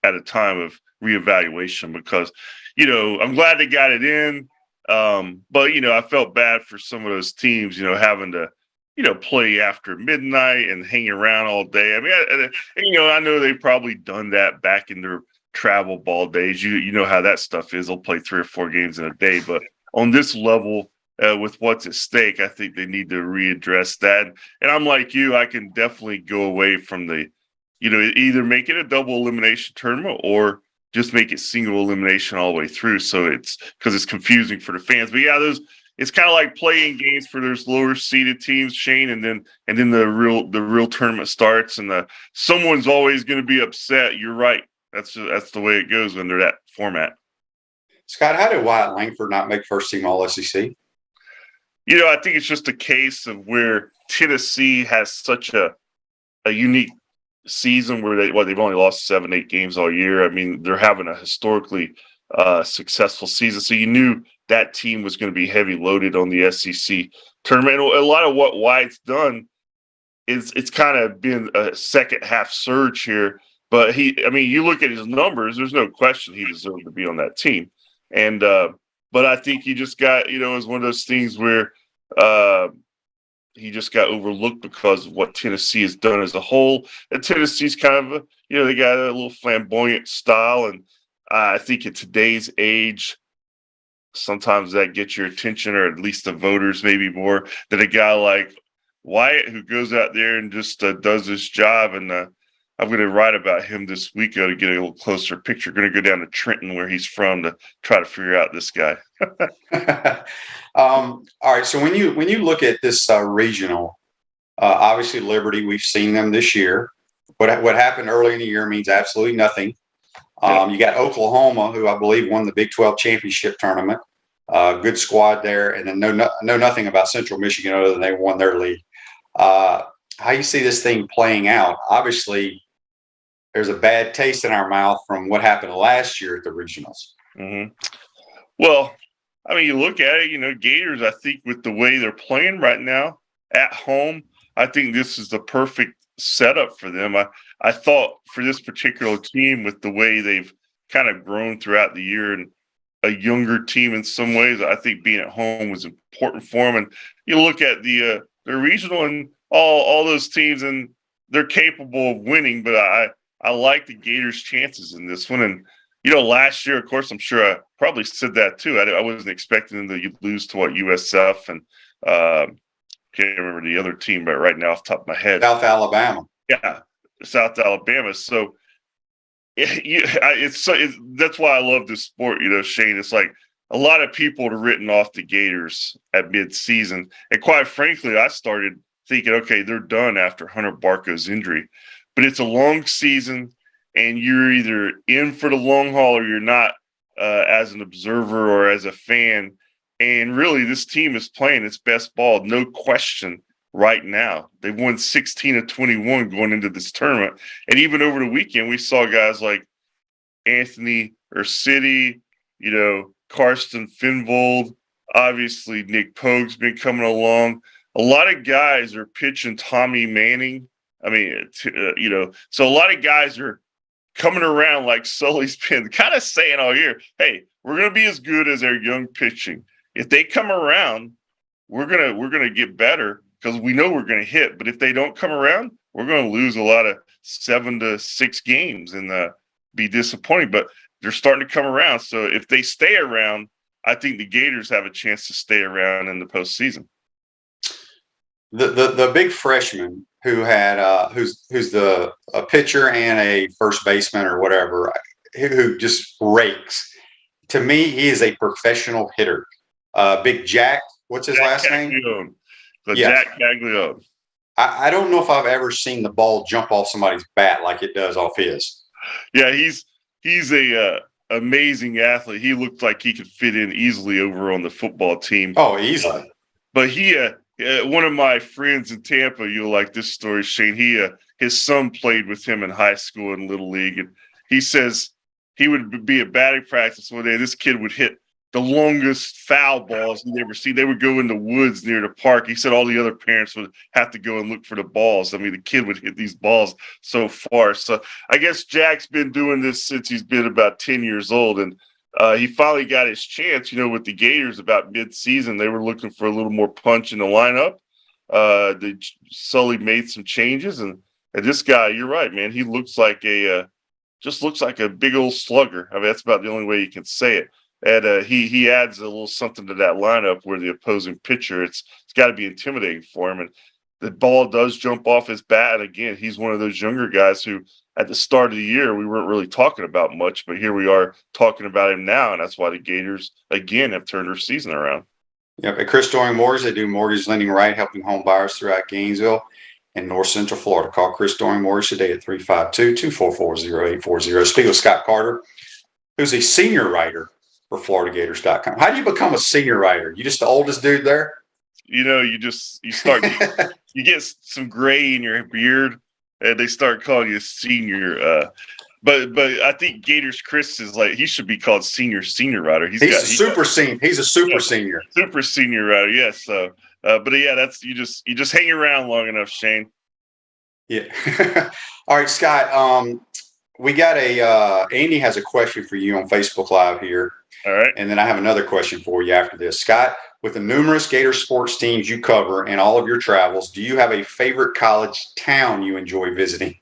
at a time of reevaluation because, I'm glad they got it in. But, I felt bad for some of those teams, having to, play after midnight and hang around all day. I mean, I know they've probably done that back in their travel ball days. You know how that stuff is. They'll play 3 or 4 games in a day. But on this level, with what's at stake, I think they need to readdress that. And I'm like you, I can definitely go away from the, either make it a double elimination tournament or just make it single elimination all the way through. So it's because it's confusing for the fans. But yeah, it's kind of like playing games for those lower seeded teams, Shane, and then the real tournament starts, and someone's always going to be upset. You're right. That's the way it goes under that format. Scott, how did Wyatt Langford not make first team All SEC? I think it's just a case of where Tennessee has such a unique season where they've only lost 7-8 games all year. I mean, they're having a historically successful season. So you knew that team was going to be heavy loaded on the SEC tournament. And a lot of why it's done is it's kind of been a second half surge here. But you look at his numbers, there's no question he deserved to be on that team. And, but I think he just got, it was one of those things where he just got overlooked because of what Tennessee has done as a whole. And Tennessee's kind of, they got a little flamboyant style. And I think in today's age, sometimes that gets your attention, or at least the voters maybe more than a guy like Wyatt, who goes out there and just does his job. And I'm going to write about him this week to get a little closer picture. Going to go down to Trenton, where he's from, to try to figure out this guy. All right. So when you look at this regional, obviously Liberty, we've seen them this year. What happened early in the year means absolutely nothing. You got Oklahoma, who I believe won the Big 12 championship tournament. Good squad there, and then know nothing about Central Michigan other than they won their league. How you see this thing playing out? Obviously, there's a bad taste in our mouth from what happened last year at the regionals. Mm-hmm. Well, I mean, you look at it, Gators, I think with the way they're playing right now at home, I think this is the perfect setup for them. I thought for this particular team, with the way they've kind of grown throughout the year and a younger team in some ways, I think being at home was important for them. And you look at the regional and all those teams, and they're capable of winning, but I like the Gators' chances in this one. And, last year, of course, I'm sure I probably said that too. I wasn't expecting them to lose to USF and can't remember the other team, but right now off the top of my head. South Alabama. Yeah, South Alabama. So that's why I love this sport, Shane. It's like a lot of people are written off the Gators at mid-season. And quite frankly, I started thinking, okay, they're done after Hunter Barco's injury. But it's a long season, and you're either in for the long haul or you're not, as an observer or as a fan. And really, this team is playing its best ball, no question, right now. They've won 16 of 21 going into this tournament. And even over the weekend, we saw guys like Anthony Urcidi, Karsten Finvold, obviously Nick Pogue's been coming along. A lot of guys are pitching Tommy Manning. I mean, so a lot of guys are coming around, like Sully's been kind of saying all year, hey, we're going to be as good as our young pitching. If they come around, we're gonna get better because we know we're going to hit. But if they don't come around, we're going to lose a lot of 7-6 games and be disappointing. But they're starting to come around. So if they stay around, I think the Gators have a chance to stay around in the postseason. The big freshman who had who's a pitcher and a first baseman or whatever, who just rakes. To me, he is a professional hitter. Big Jack, what's his last name? Jack Caglione. I don't know if I've ever seen the ball jump off somebody's bat like it does off his. Yeah, he's a amazing athlete. He looked like he could fit in easily over on the football team. Oh, easily. But he, one of my friends in Tampa, you'll like this story, Shane. His son played with him in high school and Little League, and he says he would be at batting practice one day. This kid would hit the longest foul balls he'd ever seen. They would go in the woods near the park. He said all the other parents would have to go and look for the balls. I mean, the kid would hit these balls so far. So I guess Jack's been doing this since he's been about 10 years old. And he finally got his chance, with the Gators about mid-season. They were looking for a little more punch in the lineup. Sully made some changes. And this guy, you're right, man. He looks like just looks like a big old slugger. I mean, that's about the only way you can say it. And he adds a little something to that lineup where the opposing pitcher, it's got to be intimidating for him. And the ball does jump off his bat. And again, he's one of those younger guys who at the start of the year, we weren't really talking about much, but here we are talking about him now. And that's why the Gators, again, have turned their season around. Yep. At Chris Doring Mortgage, they do mortgage lending right, helping home buyers throughout Gainesville and North Central Florida. Call Chris Doring Mortgage today at 352-244-0840. Speaking of Scott Carter, who's a senior writer for FloridaGators.com. How do you become a senior writer? You just the oldest dude there? you start you get some gray in your beard, and they start calling you senior. But I think Gators Chris is like, he should be called senior rider. He's a super senior. Super senior rider. Yes. So, but yeah, that's you just hang around long enough, Shane. Yeah. All right, Scott. We got Andy has a question for you on Facebook Live here. All right. And then I have another question for you after this. Scott, with the numerous Gator sports teams you cover and all of your travels, do you have a favorite college town you enjoy visiting?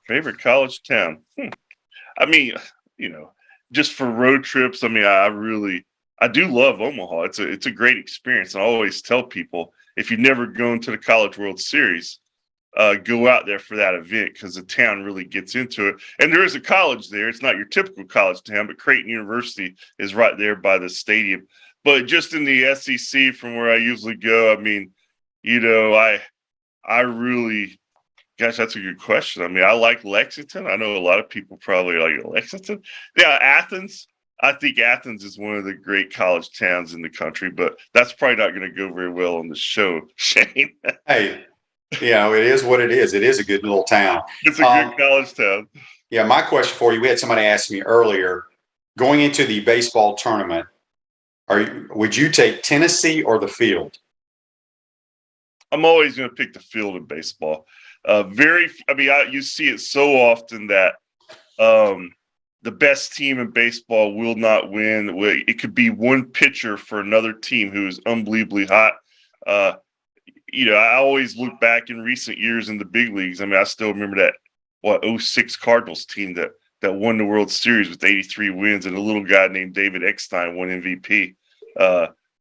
Favorite college town? I mean, just for road trips. I mean, I do love Omaha. It's a great experience. And I always tell people, if you've never gone to the College World Series, go out there for that event, because the town really gets into it. And there is a college there. It's not your typical college town, but Creighton University is right there by the stadium. But just in the SEC, from where I usually go, I mean, I really, gosh, that's a good question. I mean, I like Lexington. I know a lot of people probably like Lexington. Yeah, Athens. I think Athens is one of the great college towns in the country, but that's probably not going to go very well on the show, Shane. Hey, it is what it is. It is a good little town. It's a good college town. Yeah, my question for you, we had somebody ask me earlier, going into the baseball tournament, would you take Tennessee or the field? I'm always going to pick the field in baseball. You see it so often that the best team in baseball will not win. It could be one pitcher for another team who is unbelievably hot. I always look back in recent years in the big leagues. I mean, I still remember that 06 Cardinals team that won the World Series with 83 wins, and a little guy named David Eckstein won MVP.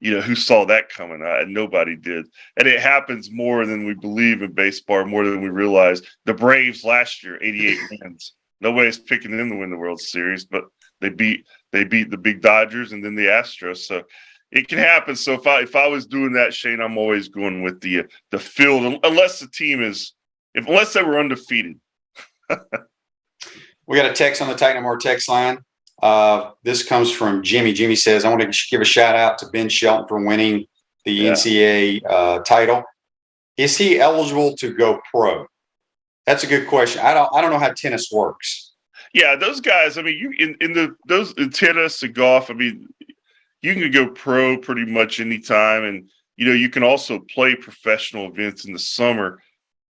Who saw that coming? Nobody did. And it happens more than we believe in baseball, more than we realize. The Braves last year, 88 wins. Nobody's picking them to win the World Series, but they beat the big Dodgers and then the Astros. So it can happen. So if I was doing that, Shane, I'm always going with the field, unless the team unless they were undefeated. We got a text on the Titan More text line. This comes from Jimmy. Jimmy says, I want to give a shout out to Ben Shelton for winning the NCAA title. Is he eligible to go pro? That's a good question. I don't know how tennis works. Yeah, those guys, I mean, you in tennis, the golf, I mean, you can go pro pretty much anytime. And, you can also play professional events in the summer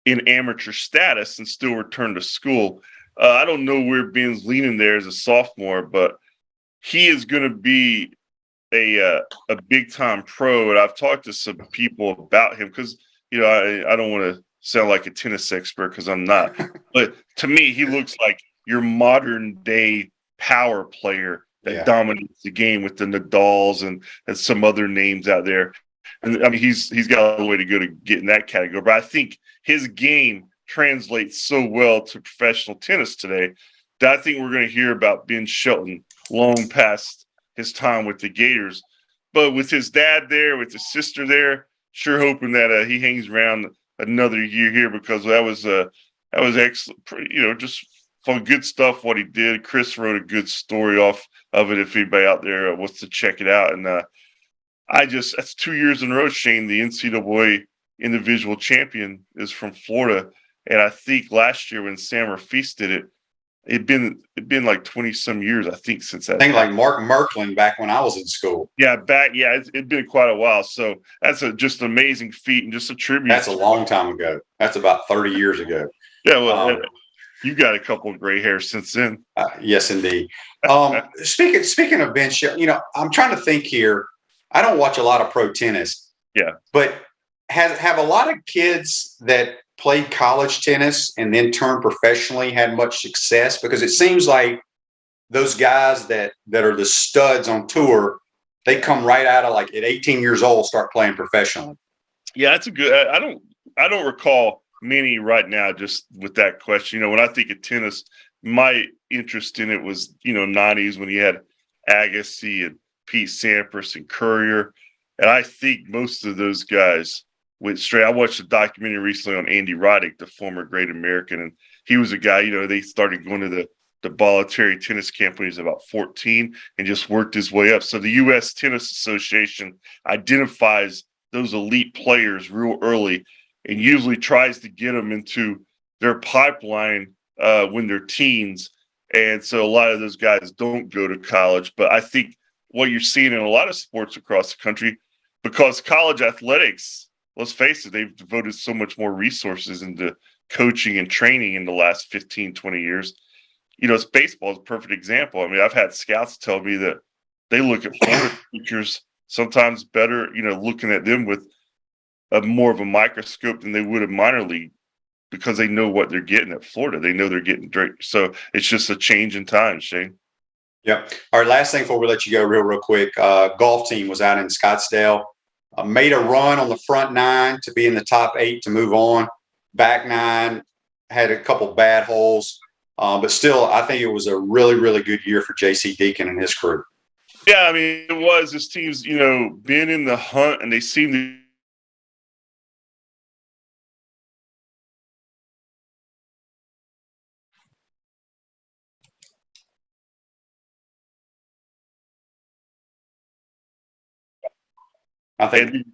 in amateur status and still return to school. I don't know where Ben's leaning there as a sophomore, but he is going to be a big time pro. And I've talked to some people about him because, I don't want to sound like a tennis expert because I'm not. But to me, he looks like your modern day power player that dominates the game with the Nadals and some other names out there. And I mean, he's got a way to go to get in that category. But I think his game translates so well to professional tennis today that I think we're going to hear about Ben Shelton long past his time with the Gators. But with his dad there, with his sister there, sure hoping that he hangs around another year here, because that was excellent. Just fun, good stuff what he did. Chris wrote a good story off of it if anybody out there wants to check it out. And that's 2 years in a row, Shane, the NCAA individual champion is from Florida. And I think last year when Sam Rafis did it, it'd been like 20 some years, I think, since that. I think like Mark Merklin back when I was in school. Yeah, it'd been quite a while. So that's just an amazing feat and just a tribute. That's a long time ago. That's about 30 years ago. Yeah, well, you got a couple of gray hairs since then. Yes, indeed. Speaking of Ben Shelton, I'm trying to think here. I don't watch a lot of pro tennis. Yeah, but have a lot of kids that played college tennis and then turned professionally had much success? Because it seems like those guys that are the studs on tour, they come right out of like at 18 years old, start playing professionally. Yeah, that's a good. I don't recall many right now. Just with that question, when I think of tennis, my interest in it was 90s when you had Agassi and Pete Sampras and Courier, and I think most of those guys went straight. I watched a documentary recently on Andy Roddick, the former great American, and he was a guy, they started going to the voluntary tennis camp when he was about 14 and just worked his way up. So the U.S. Tennis Association identifies those elite players real early and usually tries to get them into their pipeline when they're teens. And so a lot of those guys don't go to college. But I think what you're seeing in a lot of sports across the country, because college athletics, let's face it, they've devoted so much more resources into coaching and training in the last 15, 20 years. It's baseball is a perfect example. I mean, I've had scouts tell me that they look at Florida teachers sometimes better, looking at them with more of a microscope than they would a minor league, because they know what they're getting at Florida. They know they're getting direct. So it's just a change in time, Shane. Yep. All right, last thing before we let you go real quick. Golf team was out in Scottsdale, made a run on the front 9 to be in the top 8 to move on. Back 9 had a couple bad holes, but still, I think it was a really, really good year for JC Deacon and his crew. Yeah, I mean, it was. This team's, been in the hunt, and they seem to I think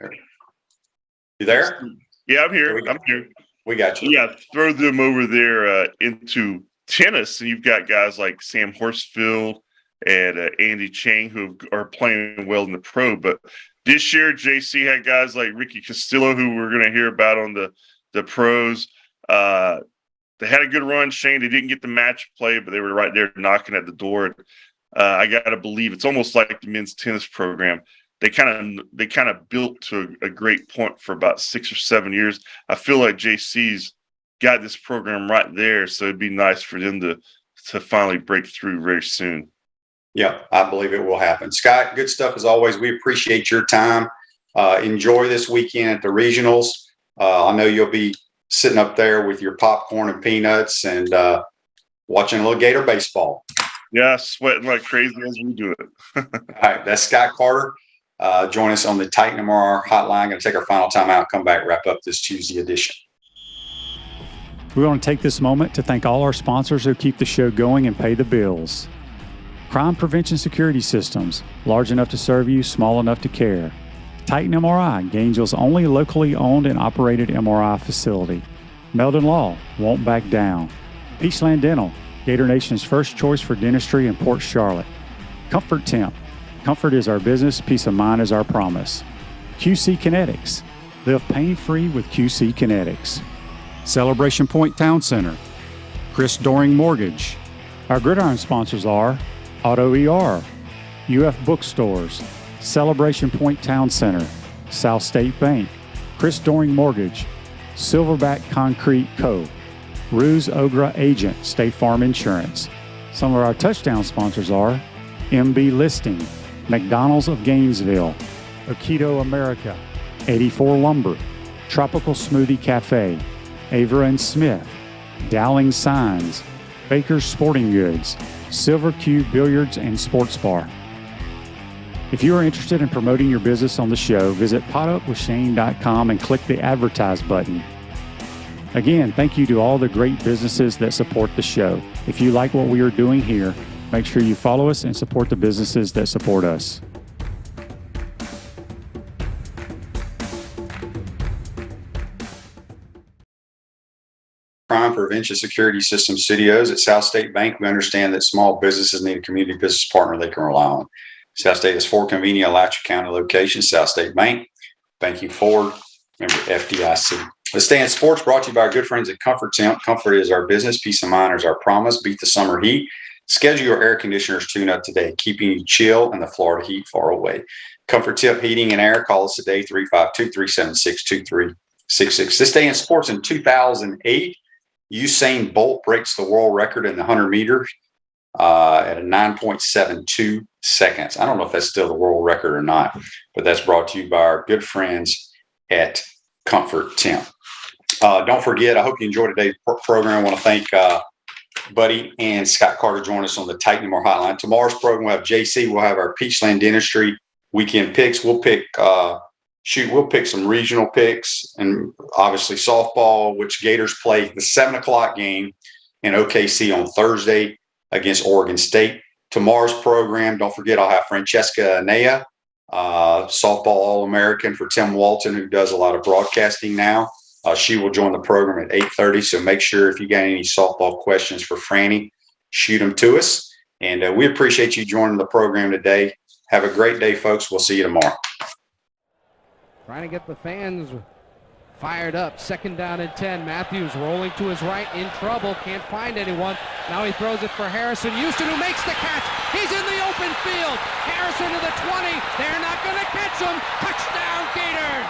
you there? Yeah, I'm here. I'm here. We got you. Yeah, throw them over there into tennis, and you've got guys like Sam Horsfield and Andy Chang who are playing well in the pro. But this year, JC had guys like Ricky Castillo, who we're going to hear about on the pros. They had a good run, Shane. They didn't get the match play, but they were right there knocking at the door. I got to believe it's almost like the men's tennis program. They kind of built to a great point for about 6 or 7 years. I feel like JC's got this program right there, so it'd be nice for them to finally break through very soon. Yeah, I believe it will happen. Scott, good stuff as always. We appreciate your time. Enjoy this weekend at the regionals. I know you'll be sitting up there with your popcorn and peanuts and watching a little Gator baseball. Yeah, sweating like crazy as we do it. All right, that's Scott Carter. Join us on the Titan MRR hotline. Going to take our final time out, come back, wrap up this Tuesday edition. We want to take this moment to thank all our sponsors who keep the show going and pay the bills. Crime Prevention Security Systems, large enough to serve you, small enough to care. Titan MRI, Gainesville's only locally owned and operated MRI facility. Meldon Law, won't back down. Peachland Dental, Gator Nation's first choice for dentistry in Port Charlotte. Comfort Temp, comfort is our business, peace of mind is our promise. QC Kinetics, live pain-free with QC Kinetics. Celebration Point Town Center, Chris Doring Mortgage. Our Gridiron sponsors are Auto ER, UF Bookstores, Celebration Point Town Center, South State Bank, Chris Doring Mortgage, Silverback Concrete Co., Ruse Ogra Agent, State Farm Insurance. Some of our touchdown sponsors are MB Listing, McDonald's of Gainesville, Aikido America, 84 Lumber, Tropical Smoothie Cafe, Avra and Smith, Dowling Signs, Baker's Sporting Goods, Silver Q Billiards and Sports Bar. If you are interested in promoting your business on the show, visit potupwithshane.com and click the advertise button. Again, thank you to all the great businesses that support the show. If you like what we are doing here, make sure you follow us and support the businesses that support us. Crime Prevention Security System Studios at South State Bank. We understand that small businesses need a community business partner they can rely on. South State has 4 convenient Alachua County locations. South State Bank, banking forward, member FDIC. Let's Stay in Sports brought to you by our good friends at Comfort Temp. Comfort is our business. Peace of mind is our promise. Beat the summer heat. Schedule your air conditioners tune-up today, keeping you chill and the Florida heat far away. Comfort Temp Heating and Air. Call us today, 352-376-2366. This Day in Sports in 2008, Usain Bolt breaks the world record in the 100 meters at a 9.72 seconds. I don't know if that's still the world record or not, but that's brought to you by our good friends at Comfort Temp. Don't forget, I hope you enjoyed today's program. I want to thank Buddy and Scott Carter joining us on the Titan MRR hotline. Tomorrow's program, we'll have JC. We'll have our Peachland Dentistry weekend picks. We'll pick some regional picks and obviously softball, which Gators play the 7 o'clock game in OKC on Thursday against Oregon State. Tomorrow's program, don't forget, I'll have Francesca Anea softball All-American for Tim Walton, who does a lot of broadcasting now. She will join the program at 8:30. So make sure if you got any softball questions for Franny, shoot them to us. And we appreciate you joining the program today. Have a great day, folks. We'll see you tomorrow. Trying to get the fans fired up. 2nd down and 10. Matthews rolling to his right, in trouble. Can't find anyone. Now he throws it for Harrison Houston, who makes the catch. He's in the open field. Harrison to the 20. They're not going to catch him. Touchdown, Gators!